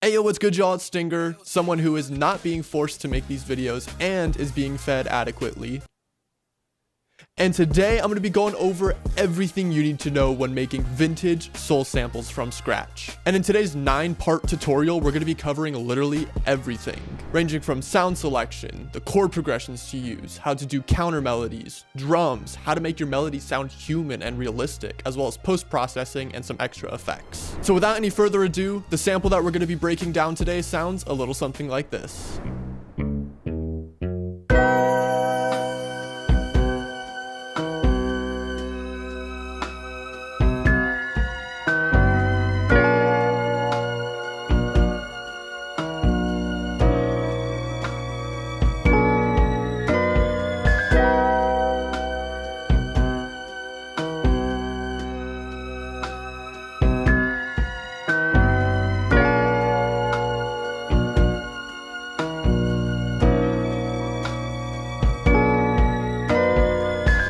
Ayo, what's good, y'all? It's Stinger, someone who is not being forced to make these videos and is being fed adequately. And today I'm going to be going over everything you need to know when making vintage soul samples from scratch. And in today's 9-part tutorial, we're going to be covering literally everything, ranging from sound selection, the chord progressions to use, how to do counter melodies, drums, how to make your melody sound human and realistic, as well as post-processing and some extra effects. So without any further ado, the sample that we're going to be breaking down today sounds a little something like this.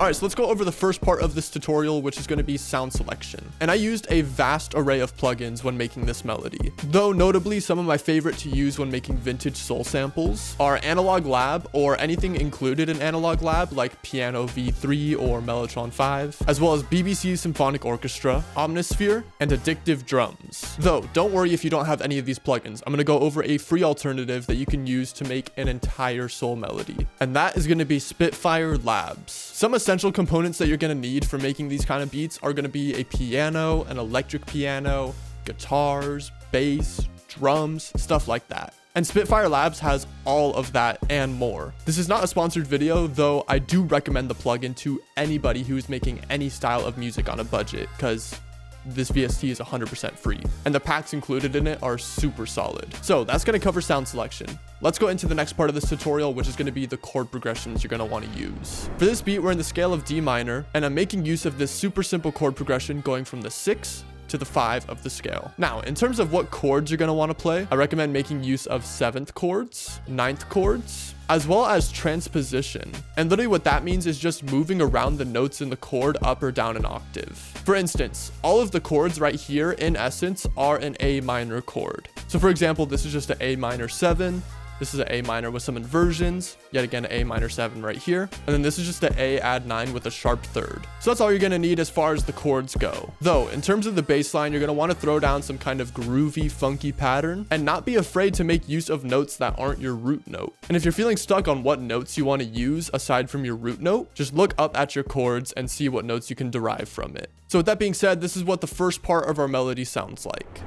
Alright, so let's go over the first part of this tutorial, which is going to be sound selection. And I used a vast array of plugins when making this melody. Though notably, some of my favorite to use when making vintage soul samples are Analog Lab, or anything included in Analog Lab like Piano V3 or Mellotron 5, as well as BBC Symphonic Orchestra, Omnisphere, and Addictive Drums. Though, don't worry if you don't have any of these plugins. I'm going to go over a free alternative that you can use to make an entire soul melody. And that is going to be Spitfire Labs. Some essential components that you're going to need for making these kind of beats are going to be a piano, an electric piano, guitars, bass, drums, stuff like that. And Spitfire Labs has all of that and more. This is not a sponsored video, though I do recommend the plugin to anybody who is making any style of music on a budget, because this VST is 100% free, and the packs included in it are super solid. So that's going to cover sound selection. Let's go into the next part of this tutorial, which is going to be the chord progressions you're going to want to use. For this beat, we're in the scale of D minor, and I'm making use of this super simple chord progression going from the 6 to the 5 of the scale. Now, in terms of what chords you're going to want to play, I recommend making use of 7th chords, 9th chords, as well as transposition. And literally what that means is just moving around the notes in the chord up or down an octave. For instance, all of the chords right here in essence are an A minor chord. So for example, this is just an A minor 7. This is an A minor with some inversions, yet again A minor 7 right here, and then this is just an A add 9 with a sharp 3rd. So that's all you're going to need as far as the chords go. Though, in terms of the bass line, you're going to want to throw down some kind of groovy, funky pattern, and not be afraid to make use of notes that aren't your root note. And if you're feeling stuck on what notes you want to use aside from your root note, just look up at your chords and see what notes you can derive from it. So with that being said, this is what the first part of our melody sounds like.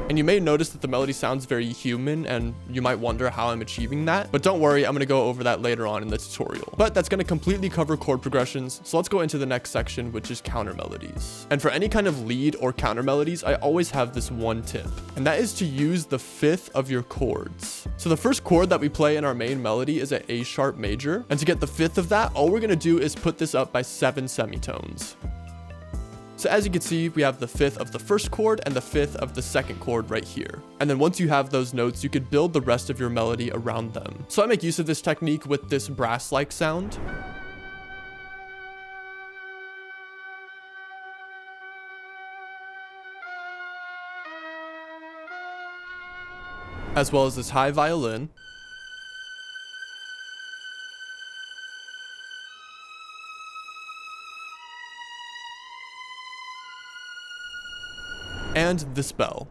And you may notice that the melody sounds very human, and you might wonder how I'm achieving that. But don't worry, I'm going to go over that later on in the tutorial. But that's going to completely cover chord progressions. So let's go into the next section, which is counter melodies. And for any kind of lead or counter melodies, I always have this one tip, and that is to use the 5th of your chords. So the first chord that we play in our main melody is an A sharp major. And to get the 5th of that, all we're going to do is put this up by 7 semitones. So as you can see, we have the 5th of the first chord and the 5th of the second chord right here. And then once you have those notes, you could build the rest of your melody around them. So I make use of this technique with this brass-like sound, as well as this high violin, and this bell.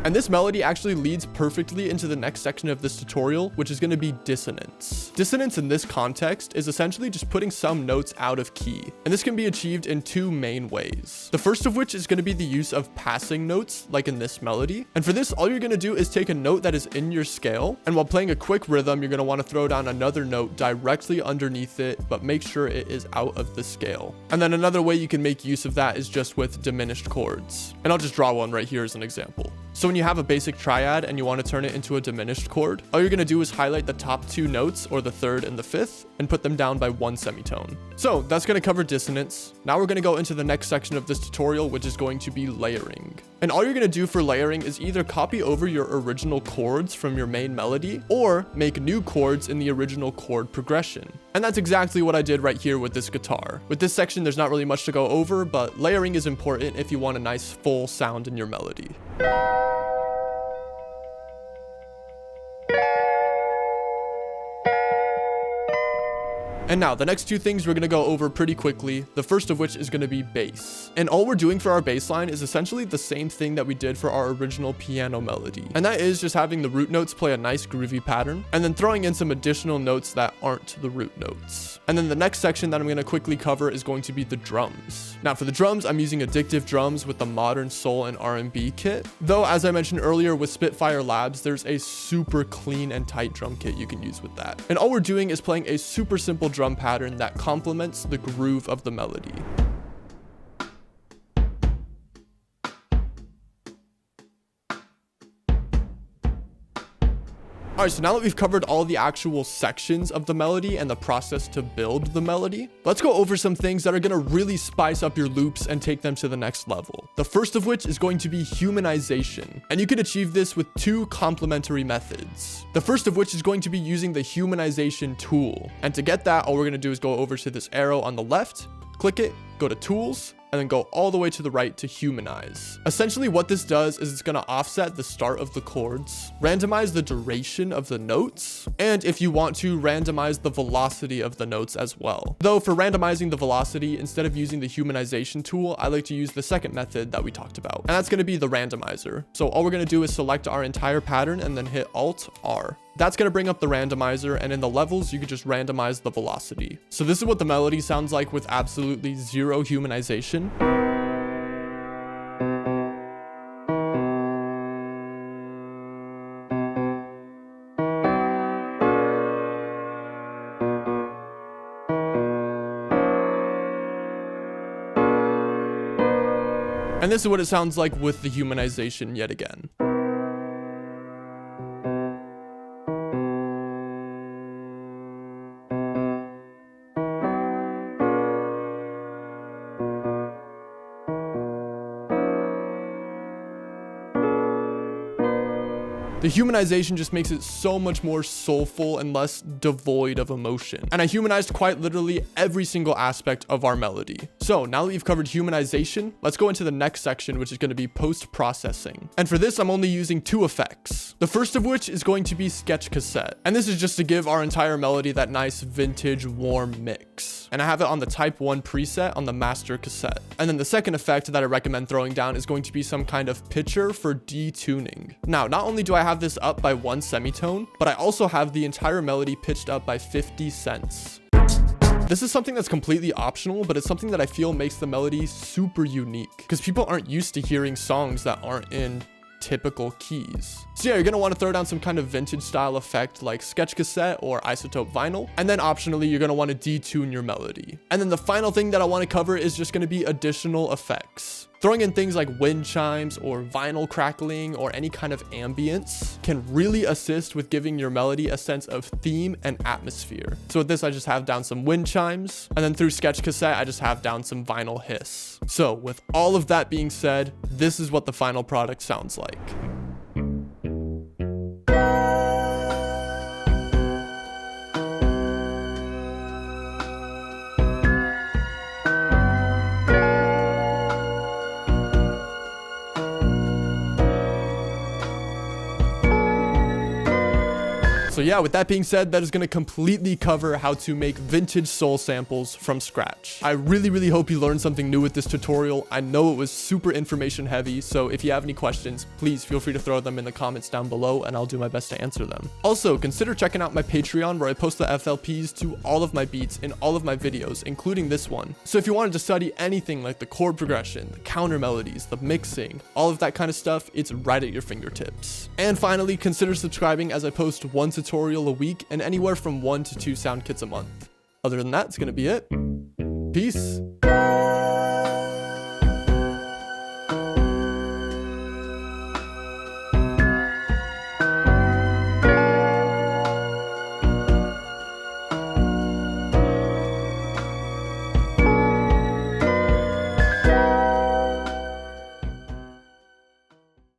And this melody actually leads perfectly into the next section of this tutorial, which is going to be dissonance. Dissonance in this context is essentially just putting some notes out of key. And this can be achieved in 2 main ways. The first of which is going to be the use of passing notes, like in this melody. And for this, all you're going to do is take a note that is in your scale. And while playing a quick rhythm, you're going to want to throw down another note directly underneath it, but make sure it is out of the scale. And then another way you can make use of that is just with diminished chords. And I'll just draw one right here as an example. So when you have a basic triad and you want to turn it into a diminished chord, all you're going to do is highlight the top 2 notes, or the 3rd and the 5th, and put them down by 1 semitone. So that's going to cover dissonance. Now we're going to go into the next section of this tutorial, which is going to be layering. And all you're going to do for layering is either copy over your original chords from your main melody, or make new chords in the original chord progression. And that's exactly what I did right here with this guitar. With this section, there's not really much to go over, but layering is important if you want a nice full sound in your melody. And now, the next 2 things we're going to go over pretty quickly, the first of which is going to be bass. And all we're doing for our bass line is essentially the same thing that we did for our original piano melody. And that is just having the root notes play a nice groovy pattern, and then throwing in some additional notes that aren't the root notes. And then the next section that I'm going to quickly cover is going to be the drums. Now for the drums, I'm using Addictive Drums with the Modern Soul and R&B kit. Though, as I mentioned earlier with Spitfire Labs, there's a super clean and tight drum kit you can use with that. And all we're doing is playing a super simple drum pattern that complements the groove of the melody. Alright, so now that we've covered all the actual sections of the melody and the process to build the melody, let's go over some things that are going to really spice up your loops and take them to the next level. The first of which is going to be humanization, and you can achieve this with 2 complementary methods. The first of which is going to be using the humanization tool, and to get that, all we're going to do is go over to this arrow on the left, click it, go to tools, and then go all the way to the right to humanize. Essentially what this does is it's going to offset the start of the chords, randomize the duration of the notes, and if you want to, randomize the velocity of the notes as well. Though for randomizing the velocity, instead of using the humanization tool, I like to use the second method that we talked about, and that's going to be the randomizer. So all we're going to do is select our entire pattern and then hit Alt-R. That's going to bring up the randomizer, and in the levels, you can just randomize the velocity. So this is what the melody sounds like with absolutely 0 humanization. And this is what it sounds like with the humanization yet again. The humanization just makes it so much more soulful and less devoid of emotion. And I humanized quite literally every single aspect of our melody. So now that we've covered humanization, let's go into the next section, which is going to be post-processing. And for this, I'm only using 2 effects. The first of which is going to be sketch cassette. And this is just to give our entire melody that nice vintage warm mix. And I have it on the type 1 preset on the master cassette. And then the second effect that I recommend throwing down is going to be some kind of pitcher for detuning. Now, not only do I have this up by 1 semitone, but I also have the entire melody pitched up by 50 cents. This is something that's completely optional, but it's something that I feel makes the melody super unique, because people aren't used to hearing songs that aren't in typical keys. So yeah, you're gonna want to throw down some kind of vintage style effect like sketch cassette or isotope vinyl, and then optionally you're gonna want to detune your melody. And then the final thing that I want to cover is just gonna be additional effects. Throwing in things like wind chimes or vinyl crackling or any kind of ambience can really assist with giving your melody a sense of theme and atmosphere. So with this, I just have down some wind chimes, and then through sketch cassette, I just have down some vinyl hiss. So with all of that being said, this is what the final product sounds like. So yeah, with that being said, that is going to completely cover how to make vintage soul samples from scratch. I really hope you learned something new with this tutorial. I know it was super information heavy, so if you have any questions, please feel free to throw them in the comments down below and I'll do my best to answer them. Also, consider checking out my Patreon where I post the FLPs to all of my beats in all of my videos, including this one. So if you wanted to study anything like the chord progression, the counter melodies, the mixing, all of that kind of stuff, it's right at your fingertips. And finally, consider subscribing as I post one tutorial a week and anywhere from 1 to 2 sound kits a month. Other than that, it's gonna be it. Peace.